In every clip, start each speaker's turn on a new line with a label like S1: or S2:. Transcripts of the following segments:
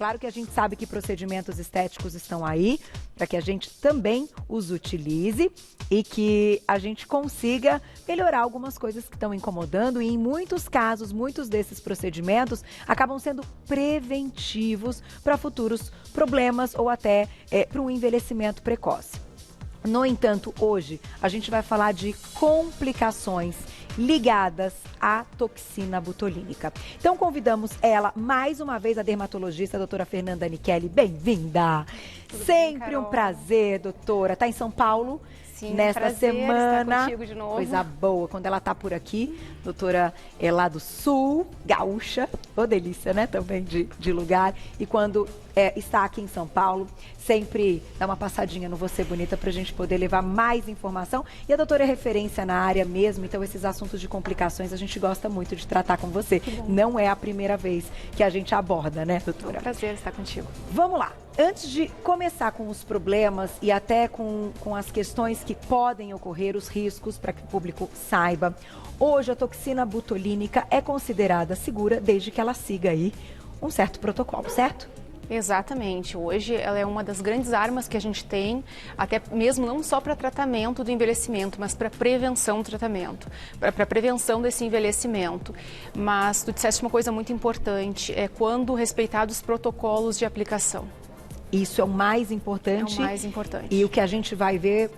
S1: Claro que a gente sabe que procedimentos estéticos estão aí para que a gente também os utilize e que a gente consiga melhorar algumas coisas que estão incomodando, e em muitos casos, muitos desses procedimentos acabam sendo preventivos para futuros problemas ou até para um envelhecimento precoce. No entanto, hoje a gente vai falar de complicações ligadas à toxina botulínica. Então convidamos ela, mais uma vez, a dermatologista, a doutora Fernanda Nichelli. Bem-vinda! Sempre um prazer, doutora. Tá em São Paulo?
S2: Sim,
S1: nesta
S2: prazer
S1: semana.
S2: estar contigo de novo.
S1: Coisa boa, quando ela tá por aqui. Doutora é lá do Sul, gaúcha, ô delícia, né, também de lugar. E quando está aqui em São Paulo, sempre dá uma passadinha no Você Bonita pra gente poder levar mais informação. E a doutora é referência na área mesmo, então esses assuntos de complicações a gente gosta muito de tratar com você. Não é a primeira vez que a gente aborda, né, doutora?
S2: É um prazer estar contigo.
S1: Vamos lá. Antes de começar com os problemas e até com as questões que podem ocorrer, os riscos, para que o público saiba, hoje a toxina botulínica é considerada segura desde que ela siga aí um certo protocolo, certo?
S2: Exatamente. Hoje ela é uma das grandes armas que a gente tem, até mesmo não só para tratamento do envelhecimento, mas para prevenção do tratamento, para prevenção desse envelhecimento. Mas tu disseste uma coisa muito importante, é quando respeitados os protocolos de aplicação.
S1: Isso é o mais importante.
S2: É o mais importante.
S1: E o que a gente vai ver,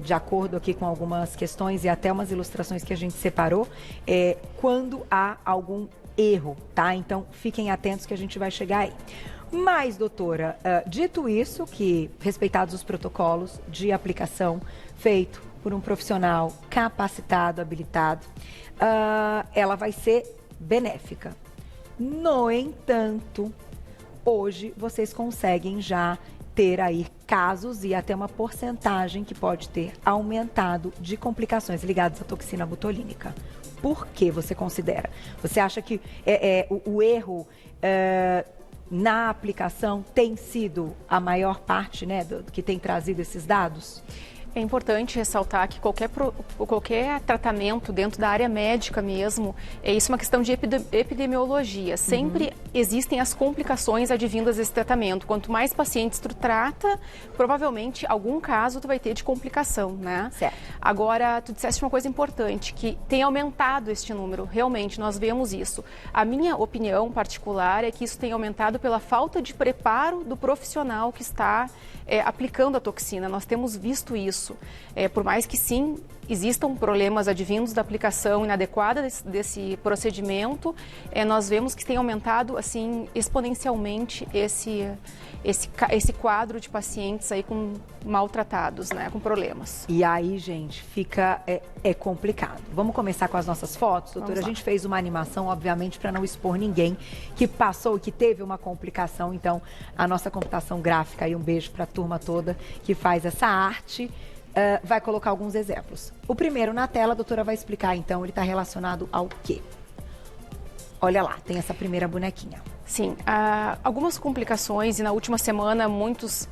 S1: de acordo aqui com algumas questões e até umas ilustrações que a gente separou, é quando há algum erro, tá? Então, fiquem atentos que a gente vai chegar aí. Mas, doutora, dito isso, que respeitados os protocolos de aplicação feito por um profissional capacitado, habilitado, ela vai ser benéfica. No entanto, hoje vocês conseguem já ter aí casos e até uma porcentagem que pode ter aumentado de complicações ligadas à toxina botulínica. Por que você considera? Você acha que o erro na aplicação tem sido a maior parte, né, que tem trazido esses dados?
S2: É importante ressaltar que qualquer tratamento dentro da área médica mesmo, isso é uma questão de epidemiologia. Sempre existem as complicações advindas desse tratamento. Quanto mais pacientes tu trata, provavelmente algum caso tu vai ter de complicação, né?
S1: Certo.
S2: Agora, tu disseste uma coisa importante, que tem aumentado este número. Realmente, nós vemos isso. A minha opinião particular é que isso tem aumentado pela falta de preparo do profissional que está aplicando a toxina. Nós temos visto isso. Por mais que sim, existam problemas advindos da aplicação inadequada desse procedimento, nós vemos que tem aumentado assim exponencialmente esse quadro de pacientes aí com maltratados, né, com problemas.
S1: E aí, gente, fica complicado. Vamos começar com as nossas fotos, doutora? A gente fez uma animação, obviamente, para não expor ninguém que passou, que teve uma complicação. Então, a nossa computação gráfica, aí um beijo para a turma toda que faz essa arte, vai colocar alguns exemplos. O primeiro na tela, a doutora vai explicar, então, ele está relacionado ao quê? Olha lá, tem essa primeira bonequinha.
S2: Sim, algumas complicações, e na última semana muitos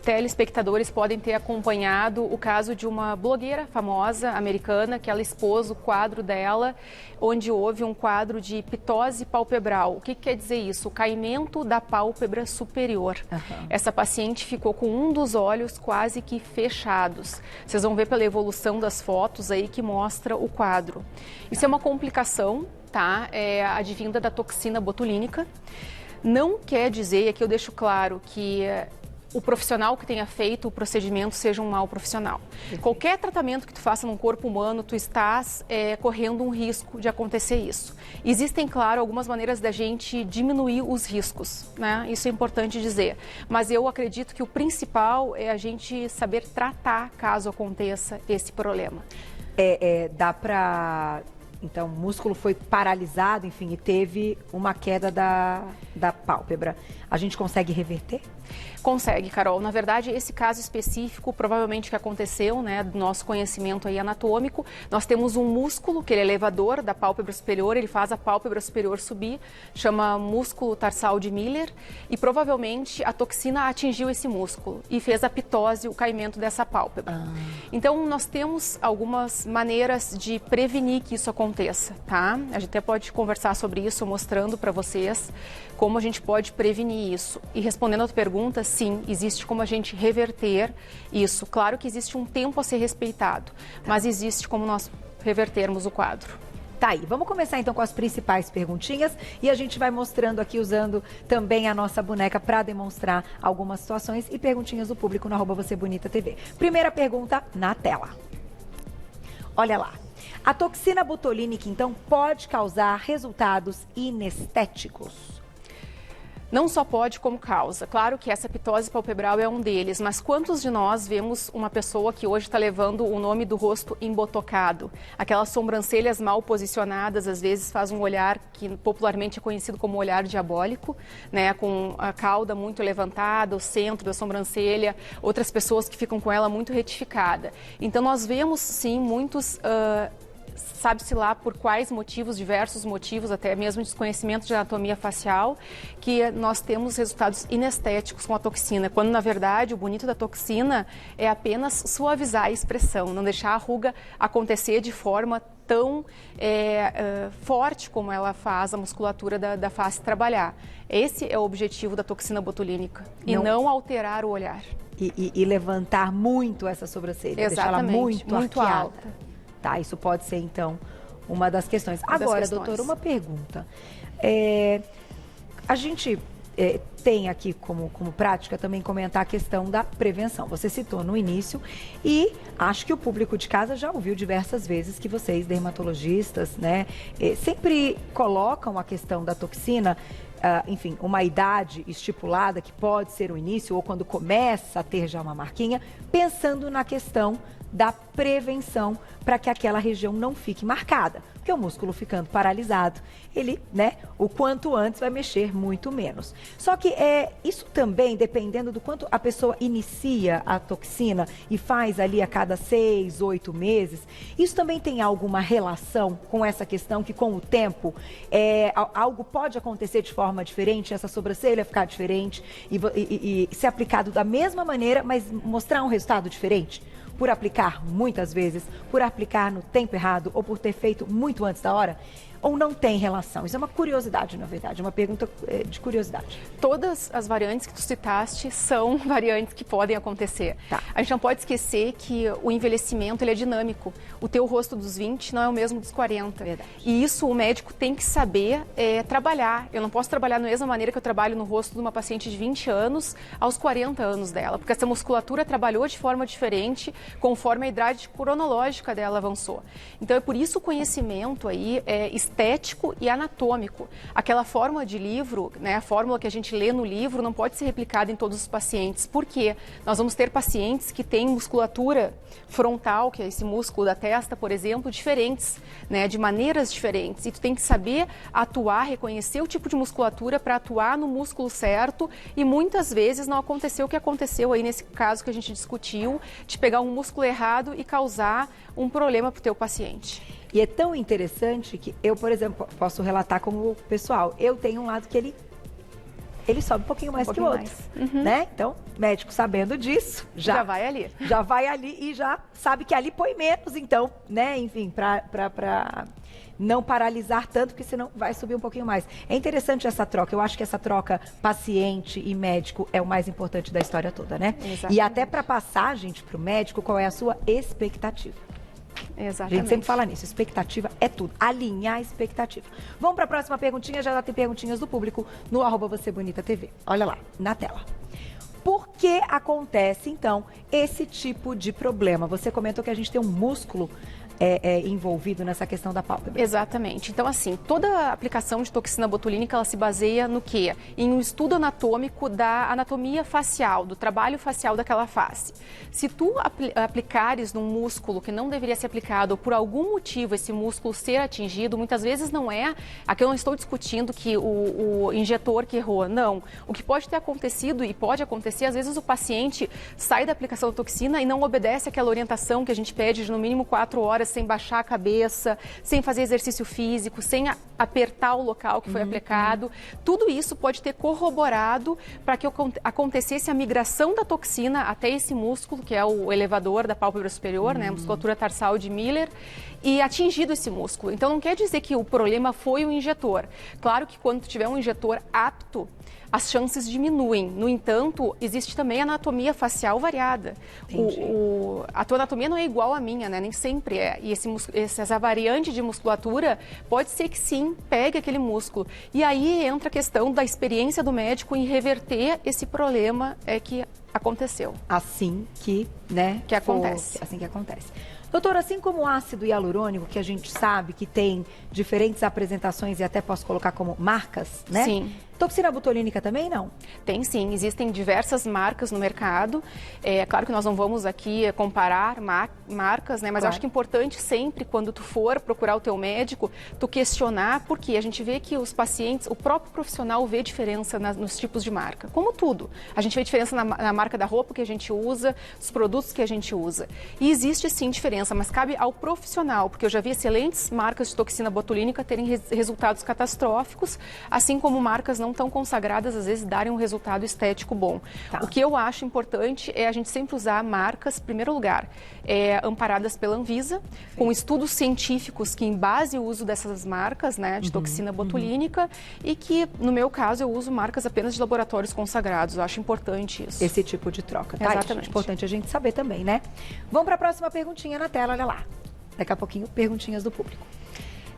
S2: telespectadores podem ter acompanhado o caso de uma blogueira famosa americana que ela expôs o quadro dela, onde houve um quadro de pitose palpebral. O que quer dizer isso? O caimento da pálpebra superior. Essa paciente ficou com um dos olhos quase que fechados. Vocês vão ver pela evolução das fotos aí que mostra o quadro. Isso é uma complicação, tá? Advinda da toxina botulínica. Não quer dizer, e aqui eu deixo claro, que o profissional que tenha feito o procedimento seja um mau profissional. Qualquer tratamento que tu faça num corpo humano, tu estás correndo um risco de acontecer isso. Existem, claro, algumas maneiras da gente diminuir os riscos, né? Isso é importante dizer. Mas eu acredito que o principal é a gente saber tratar caso aconteça esse problema.
S1: Dá pra... Então, o músculo foi paralisado, enfim, e teve uma queda da pálpebra. A gente consegue reverter?
S2: Consegue, Carol. Na verdade, esse caso específico, provavelmente que aconteceu, né, do nosso conhecimento aí anatômico, nós temos um músculo, que ele é elevador da pálpebra superior, ele faz a pálpebra superior subir, chama músculo tarsal de Miller, e provavelmente a toxina atingiu esse músculo e fez a pitose, o caimento dessa pálpebra. Então, nós temos algumas maneiras de prevenir que isso aconteça. aconteça, tá? A gente até pode conversar sobre isso, mostrando para vocês como a gente pode prevenir isso. E respondendo a tua pergunta, sim, existe como a gente reverter isso. Claro que existe um tempo a ser respeitado, mas existe como nós revertermos o quadro.
S1: Tá aí, vamos começar então com as principais perguntinhas e a gente vai mostrando aqui, usando também a nossa boneca para demonstrar algumas situações e perguntinhas do público no @VocêBonitaTV. Primeira pergunta na tela. Olha lá. A toxina botulínica, então, pode causar resultados inestéticos?
S2: Não só pode, como causa. Claro que essa pitose palpebral é um deles, mas quantos de nós vemos uma pessoa que hoje está levando o nome do rosto embotocado? Aquelas sobrancelhas mal posicionadas, às vezes faz um olhar que popularmente é conhecido como olhar diabólico, né? Com a cauda muito levantada, o centro da sobrancelha, outras pessoas que ficam com ela muito retificada. Então nós vemos sim muitos... sabe-se lá por quais motivos, diversos motivos, até mesmo desconhecimento de anatomia facial, que nós temos resultados inestéticos com a toxina, quando na verdade o bonito da toxina é apenas suavizar a expressão, não deixar a ruga acontecer de forma tão forte como ela faz a musculatura da face trabalhar. Esse é o objetivo da toxina botulínica, e não alterar o olhar.
S1: E levantar muito essa sobrancelha, deixar ela muito
S2: alta.
S1: Tá, isso pode ser, então, uma das questões. Agora, doutora, uma pergunta. A gente tem aqui como prática também comentar a questão da prevenção. Você citou no início e acho que o público de casa já ouviu diversas vezes que vocês, dermatologistas, né, sempre colocam a questão da toxina, enfim, uma idade estipulada que pode ser o início ou quando começa a ter já uma marquinha, pensando na questão da prevenção para que aquela região não fique marcada. Porque o músculo ficando paralisado, ele, né, o quanto antes vai mexer muito menos. Só que isso também, dependendo do quanto a pessoa inicia a toxina e faz ali a cada 6, 8 meses, isso também tem alguma relação com essa questão que com o tempo algo pode acontecer de forma diferente, essa sobrancelha ficar diferente e ser aplicado da mesma maneira, mas mostrar um resultado diferente? Por aplicar muitas vezes, por aplicar no tempo errado ou por ter feito muito antes da hora? Ou não tem relação? Isso é uma curiosidade, na verdade, uma pergunta de curiosidade.
S2: Todas as variantes que tu citaste são variantes que podem acontecer.
S1: Tá.
S2: A gente não pode esquecer que o envelhecimento ele é dinâmico. O teu rosto dos 20 não é o mesmo dos 40.
S1: Verdade.
S2: E isso o médico tem que saber trabalhar. Eu não posso trabalhar da mesma maneira que eu trabalho no rosto de uma paciente de 20 anos aos 40 anos dela, porque essa musculatura trabalhou de forma diferente conforme a idade cronológica dela avançou. Então é por isso o conhecimento aí estético e anatômico. Aquela fórmula de livro, né, a fórmula que a gente lê no livro não pode ser replicada em todos os pacientes. Por quê? Nós vamos ter pacientes que têm musculatura frontal, que é esse músculo da testa, por exemplo, diferentes, né, de maneiras diferentes. E tu tem que saber atuar, reconhecer o tipo de musculatura para atuar no músculo certo, e muitas vezes não aconteceu o que aconteceu aí nesse caso que a gente discutiu, de pegar um músculo errado e causar um problema para o teu paciente.
S1: E é tão interessante que eu, por exemplo, posso relatar como pessoal. Eu tenho um lado que ele sobe um pouquinho mais que o outro, né? Então, médico sabendo disso, já vai ali. Já vai ali e já sabe que ali põe menos, então, né? Enfim, para não paralisar tanto, porque senão vai subir um pouquinho mais. É interessante essa troca. Eu acho que essa troca paciente e médico é o mais importante da história toda, né?
S2: Exatamente.
S1: E até para passar, gente, para o médico, qual é a sua expectativa?
S2: Exatamente.
S1: A gente sempre fala nisso, expectativa é tudo, alinhar a expectativa. Vamos para a próxima perguntinha, já tem perguntinhas do público no @VocêBonitaTV. Olha lá, na tela. Por que acontece, então, esse tipo de problema? Você comentou que a gente tem um músculo envolvido nessa questão da pálpebra.
S2: Exatamente. Então, assim, toda aplicação de toxina botulínica, ela se baseia no quê? Em um estudo anatômico da anatomia facial, do trabalho facial daquela face. Se tu aplicares num músculo que não deveria ser aplicado, ou por algum motivo esse músculo ser atingido, muitas vezes não é, aqui eu não estou discutindo que o injetor que errou, não. O que pode ter acontecido e pode acontecer, às vezes o paciente sai da aplicação da toxina e não obedece àquela orientação que a gente pede de no mínimo 4 horas, sem baixar a cabeça, sem fazer exercício físico, sem apertar o local que foi aplicado. Tudo isso pode ter corroborado para que acontecesse a migração da toxina até esse músculo, que é o elevador da pálpebra superior, né, a musculatura tarsal de Miller, e atingido esse músculo. Então não quer dizer que o problema foi o injetor. Claro que quando tiver um injetor apto, as chances diminuem. No entanto, existe também a anatomia facial variada. A tua anatomia não é igual à minha, né? Nem sempre é. E essa variante de musculatura pode ser que sim, pegue aquele músculo. E aí entra a questão da experiência do médico em reverter esse problema que aconteceu.
S1: Assim que, né?
S2: Que acontece.
S1: Assim que acontece. Doutora, assim como o ácido hialurônico, que a gente sabe que tem diferentes apresentações e até posso colocar como marcas, né?
S2: Sim.
S1: Toxina botulínica também não?
S2: Tem sim, existem diversas marcas no mercado. É claro que nós não vamos aqui comparar marcas, né? Mas
S1: claro.
S2: acho que é importante sempre, quando tu for procurar o teu médico, tu questionar, porque a gente vê que os pacientes, o próprio profissional vê diferença nos tipos de marca. Como tudo. A gente vê diferença na marca da roupa que a gente usa, dos produtos que a gente usa. E existe sim diferença, mas cabe ao profissional, porque eu já vi excelentes marcas de toxina botulínica terem resultados catastróficos, assim como marcas não tão consagradas, às vezes, darem um resultado estético bom.
S1: Tá.
S2: O que eu acho importante é a gente sempre usar marcas, em primeiro lugar, amparadas pela Anvisa, com estudos científicos que embasem o uso dessas marcas, né, de toxina botulínica, e que, no meu caso, eu uso marcas apenas de laboratórios consagrados. Eu acho importante isso.
S1: Esse tipo de troca, tá?
S2: Exatamente.
S1: É importante a gente saber também, né? Vamos para a próxima perguntinha na tela, olha lá. Daqui a pouquinho, perguntinhas do público.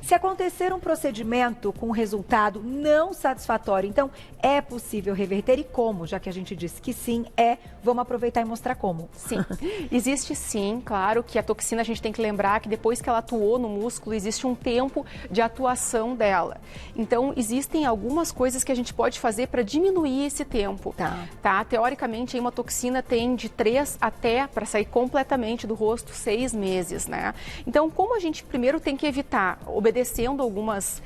S1: Se acontecer um procedimento com resultado não satisfatório, então é possível reverter e como? Já que a gente disse que sim, vamos aproveitar e mostrar como.
S2: Sim, existe sim, claro que a toxina a gente tem que lembrar que depois que ela atuou no músculo, existe um tempo de atuação dela. Então, existem algumas coisas que a gente pode fazer para diminuir esse tempo. Tá? Teoricamente, uma toxina tem de 3 até, para sair completamente do rosto, 6 meses, né? Então, como a gente primeiro tem que evitar obedecendo algumas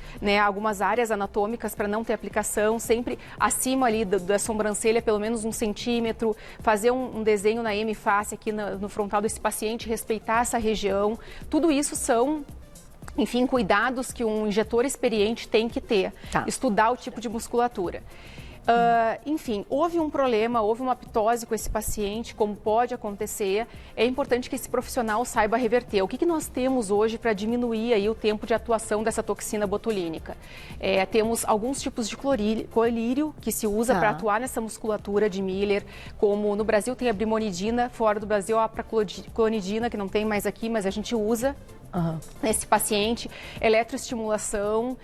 S2: áreas anatômicas para não ter aplicação, sempre acima ali da sobrancelha, pelo menos 1 centímetro, fazer um desenho na hemifácie aqui no frontal desse paciente, respeitar essa região. Tudo isso são, enfim, cuidados que um injetor experiente tem que ter. Estudar o tipo de musculatura. Enfim, houve um problema, houve uma ptose com esse paciente, como pode acontecer, é importante que esse profissional saiba reverter. O que nós temos hoje para diminuir aí o tempo de atuação dessa toxina botulínica? Temos alguns tipos de colírio que se usa para atuar nessa musculatura de Miller, como no Brasil tem a brimonidina, fora do Brasil a apraclonidina, que não tem mais aqui, mas a gente usa. Nesse paciente, eletroestimulação,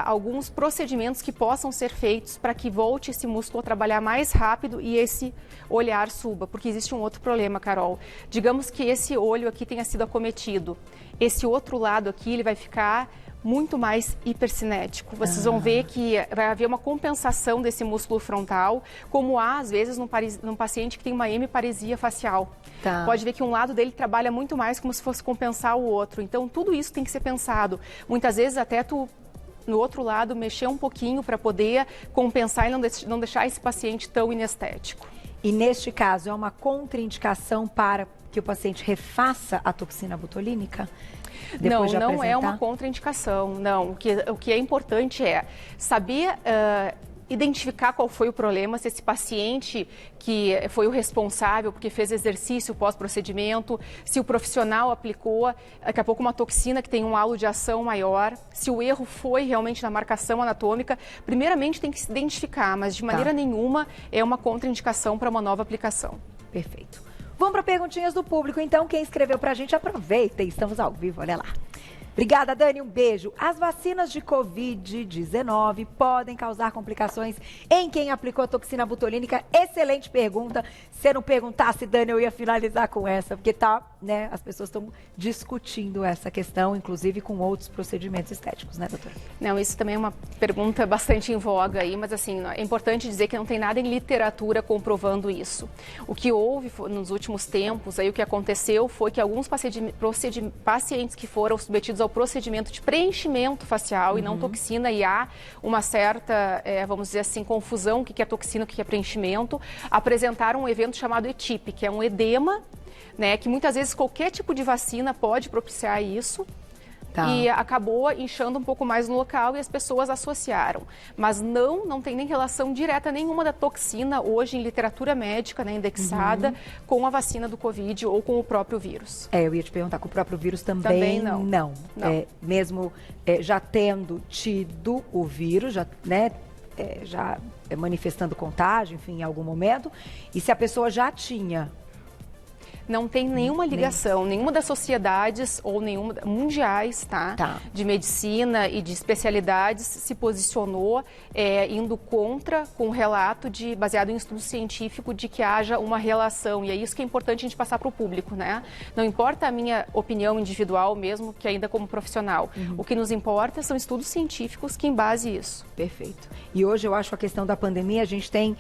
S2: alguns procedimentos que possam ser feitos para que volte esse músculo a trabalhar mais rápido e esse olhar suba, porque existe um outro problema, Carol. Digamos que esse olho aqui tenha sido acometido, esse outro lado aqui ele vai ficar muito mais hipercinético. Vocês vão ver que vai haver uma compensação desse músculo frontal, como há, às vezes, num paciente que tem uma hemiparesia facial. Pode ver que um lado dele trabalha muito mais como se fosse compensar o outro. Então, tudo isso tem que ser pensado. Muitas vezes, até no outro lado, mexer um pouquinho para poder compensar e não deixar esse paciente tão inestético.
S1: E, neste caso, é uma contraindicação para que o paciente refaça a toxina botulínica?
S2: Não é uma contraindicação, não. O que é importante é saber identificar qual foi o problema, se esse paciente que foi o responsável porque fez exercício pós-procedimento, se o profissional aplicou, daqui a pouco, uma toxina que tem um halo de ação maior, se o erro foi realmente na marcação anatômica. Primeiramente tem que se identificar, mas de maneira nenhuma é uma contraindicação para uma nova aplicação.
S1: Perfeito. Vamos para perguntinhas do público, então. Quem escreveu para a gente, aproveita. Estamos ao vivo, olha lá. Obrigada, Dani, um beijo. As vacinas de Covid-19 podem causar complicações em quem aplicou a toxina botulínica? Excelente pergunta. Se não perguntasse, Dani, eu ia finalizar com essa, porque as pessoas estão discutindo essa questão, inclusive com outros procedimentos estéticos, né, doutora?
S2: Não, isso também é uma pergunta bastante em voga aí, mas assim, é importante dizer que não tem nada em literatura comprovando isso. O que houve nos últimos tempos, aí o que aconteceu foi que alguns pacientes que foram submetidos ao procedimento de preenchimento facial e não toxina, e há uma certa, vamos dizer assim, confusão, o que é toxina, o que é preenchimento, apresentaram um evento chamado ETIP, que é um edema, né, que muitas vezes qualquer tipo de vacina pode propiciar isso. e acabou inchando um pouco mais no local e as pessoas associaram. Mas não tem nem relação direta nenhuma da toxina hoje em literatura médica, né, indexada, com a vacina do Covid ou com o próprio vírus.
S1: Eu ia te perguntar, com o próprio vírus também não. Não. Mesmo já tendo tido o vírus, já, né, já manifestando contágio, enfim, em algum momento, e se a pessoa já tinha...
S2: Não tem nenhuma ligação, nenhuma das sociedades ou nenhuma mundiais, de medicina e de especialidades se posicionou indo contra com um relato baseado em estudo científico de que haja uma relação. E é isso que é importante a gente passar para o público, né? Não importa a minha opinião individual mesmo, que ainda como profissional. O que nos importa são estudos científicos que embasem isso.
S1: Perfeito. E hoje eu acho a questão da pandemia, a gente tem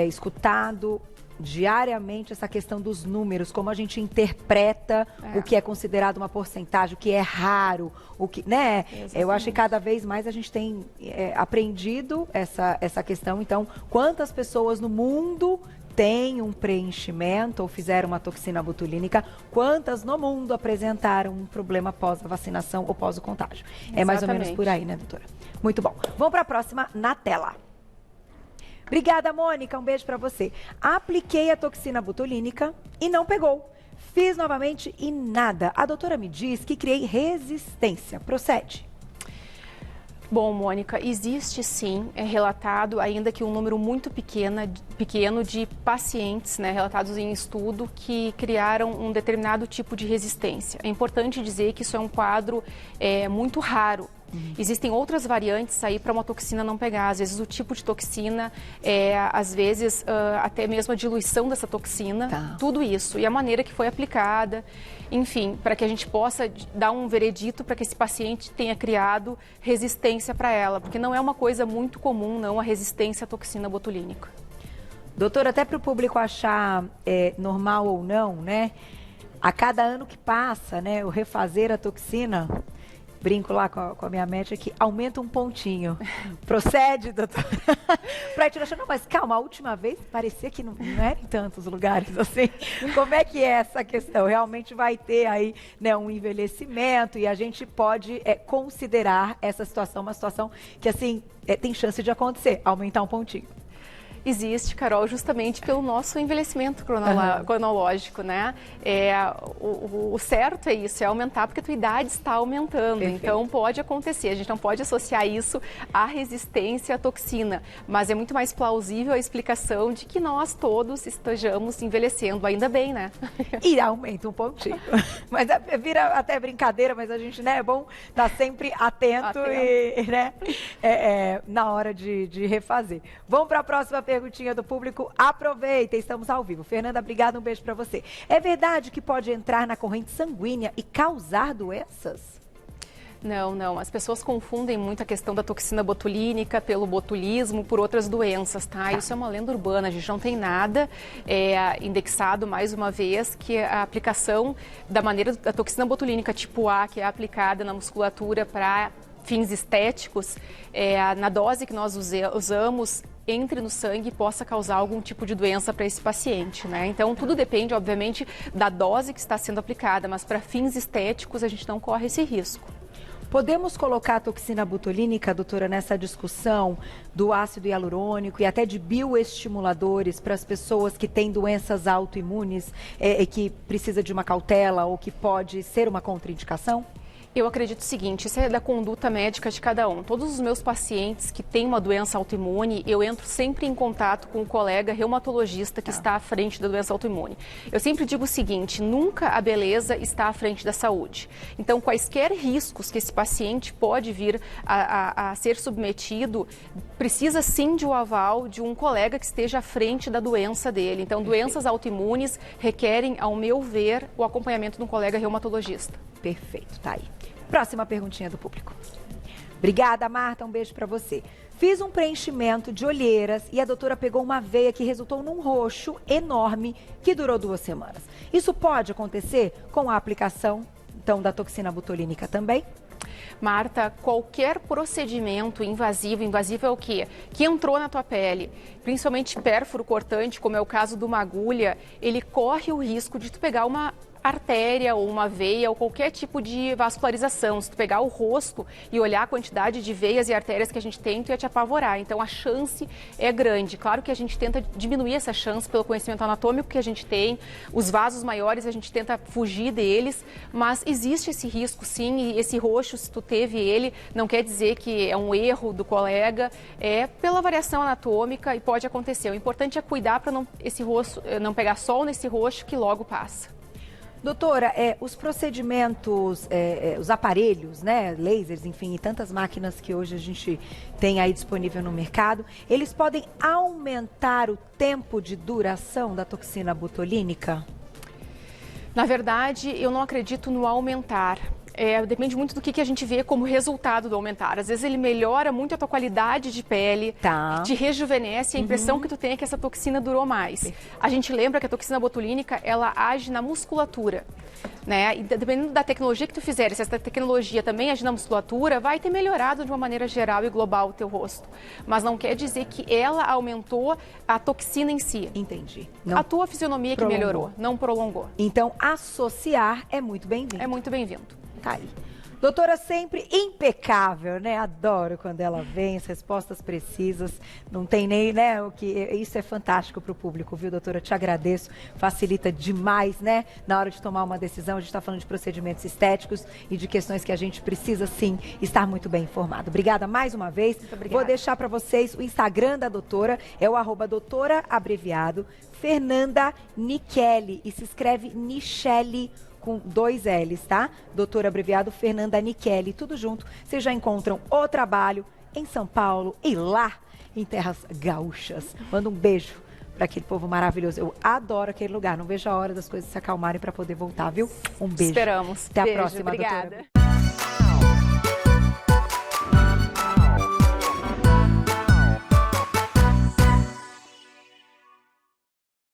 S1: escutado diariamente essa questão dos números, como a gente interpreta o que é considerado uma porcentagem, o que é raro, o que, né? Eu acho que cada vez mais a gente tem aprendido essa questão. Então, quantas pessoas no mundo têm um preenchimento ou fizeram uma toxina botulínica, quantas no mundo apresentaram um problema pós a vacinação ou pós o contágio? É mais ou menos por aí, né, doutora? Muito bom. Vamos para a próxima na tela. Obrigada, Mônica. Um beijo para você. Apliquei a toxina botulínica e não pegou. Fiz novamente e nada. A doutora me diz que criei resistência. Procede?
S2: Bom, Mônica, existe sim, é relatado, ainda que um número muito pequeno de pacientes, né, relatados em estudo, que criaram um determinado tipo de resistência. É importante dizer que isso é um quadro muito raro. Existem outras variantes aí para uma toxina não pegar. Às vezes o tipo de toxina, às vezes até mesmo a diluição dessa toxina, tudo isso. E a maneira que foi aplicada, enfim, para que a gente possa dar um veredito para que esse paciente tenha criado resistência para ela. Porque não é uma coisa muito comum, não, a resistência à toxina botulínica.
S1: Doutora, até para o público achar normal ou não, né? A cada ano que passa, né, o refazer a toxina... Brinco lá com a minha médica que aumenta um pontinho. Procede, doutora? Pra gente achar, não, mas calma, a última vez parecia que não era em tantos lugares assim. Como é que é essa questão? Realmente vai ter aí, né, um envelhecimento e a gente pode considerar essa situação uma situação que, assim, tem chance de acontecer, aumentar um pontinho.
S2: Existe, Carol, justamente pelo nosso envelhecimento cronológico, né? O certo é isso, é aumentar porque a tua idade está aumentando. Perfeito. Então pode acontecer, a gente não pode associar isso à resistência à toxina, mas é muito mais plausível a explicação de que nós todos estejamos envelhecendo, ainda bem, né?
S1: E aumenta um pontinho. Mas vira até brincadeira, mas a gente, né, é bom estar sempre atento. E, né, na hora de refazer. Vamos para a próxima perguntinha do público. Aproveita, estamos ao vivo. Fernanda, obrigada, um beijo para você. É verdade que pode entrar na corrente sanguínea e causar doenças?
S2: Não. As pessoas confundem muito a questão da toxina botulínica pelo botulismo, por outras doenças, tá? Isso é uma lenda urbana, a gente não tem nada indexado, mais uma vez, que a aplicação da maneira da toxina botulínica tipo A, que é aplicada na musculatura para fins estéticos, na dose que nós usamos, entre no sangue e possa causar algum tipo de doença para esse paciente, né? Então, tudo depende, obviamente, da dose que está sendo aplicada, mas para fins estéticos a gente não corre esse risco.
S1: Podemos colocar a toxina botulínica, doutora, nessa discussão do ácido hialurônico e até de bioestimuladores para as pessoas que têm doenças autoimunes e que precisa de uma cautela ou que pode ser uma contraindicação?
S2: Eu acredito o seguinte, isso é da conduta médica de cada um. Todos os meus pacientes que têm uma doença autoimune, eu entro sempre em contato com o colega reumatologista que está à frente da doença autoimune. Eu sempre digo o seguinte, nunca a beleza está à frente da saúde. Então, quaisquer riscos que esse paciente pode vir a ser submetido, precisa sim de um aval de um colega que esteja à frente da doença dele. Então, doenças autoimunes requerem, ao meu ver, o acompanhamento de um colega reumatologista.
S1: Perfeito, tá aí. Próxima perguntinha do público. Obrigada, Marta, um beijo para você. Fiz um preenchimento de olheiras e a doutora pegou uma veia que resultou num roxo enorme que durou 2 semanas. Isso pode acontecer com a aplicação, então, da toxina botulínica também?
S2: Marta, qualquer procedimento invasivo é o quê? Que entrou na tua pele, principalmente pérfuro cortante, como é o caso de uma agulha, ele corre o risco de tu pegar uma artéria ou uma veia ou qualquer tipo de vascularização. Se tu pegar o rosto e olhar a quantidade de veias e artérias que a gente tem, tu ia te apavorar. Então a chance é grande. Claro que a gente tenta diminuir essa chance pelo conhecimento anatômico que a gente tem. Os vasos maiores a gente tenta fugir deles, mas existe esse risco sim, e esse roxo, se tu teve ele, não quer dizer que é um erro do colega, é pela variação anatômica e pode acontecer. O importante é cuidar para não pegar sol nesse roxo que logo passa.
S1: Doutora, os procedimentos, os aparelhos, né, lasers, enfim, e tantas máquinas que hoje a gente tem aí disponível no mercado, eles podem aumentar o tempo de duração da toxina botulínica?
S2: Na verdade, eu não acredito no aumentar. Depende muito do que a gente vê como resultado do aumentar. Às vezes ele melhora muito a tua qualidade de pele, te rejuvenesce, a impressão que tu tem é que essa toxina durou mais. A gente lembra que a toxina botulínica, ela age na musculatura, né? E dependendo da tecnologia que tu fizer, se essa tecnologia também agir na musculatura, vai ter melhorado de uma maneira geral e global o teu rosto. Mas não quer dizer que ela aumentou a toxina em si.
S1: Entendi.
S2: A tua fisionomia que melhorou, não prolongou.
S1: Então, associar é muito bem-vindo.
S2: É muito bem-vindo.
S1: Tá aí. Doutora sempre impecável, né? Adoro quando ela vem, as respostas precisas, não tem nem, né, o que... Isso é fantástico para o público, viu, doutora? Te agradeço, facilita demais, né? Na hora de tomar uma decisão, a gente está falando de procedimentos estéticos e de questões que a gente precisa, sim, estar muito bem informado. Obrigada mais uma vez.
S2: Muito obrigada.
S1: Vou deixar para vocês o Instagram da doutora, é o @doutora abreviado Fernanda Nichelli, e se escreve Nichelli com 2 L's, tá? Doutora abreviado Fernanda Nichelli, tudo junto. Vocês já encontram o trabalho em São Paulo e lá em Terras Gaúchas. Manda um beijo para aquele povo maravilhoso. Eu adoro aquele lugar. Não vejo a hora das coisas se acalmarem para poder voltar, viu? Um beijo.
S2: Esperamos.
S1: Até a
S2: beijo,
S1: próxima,
S2: obrigada.
S1: doutora.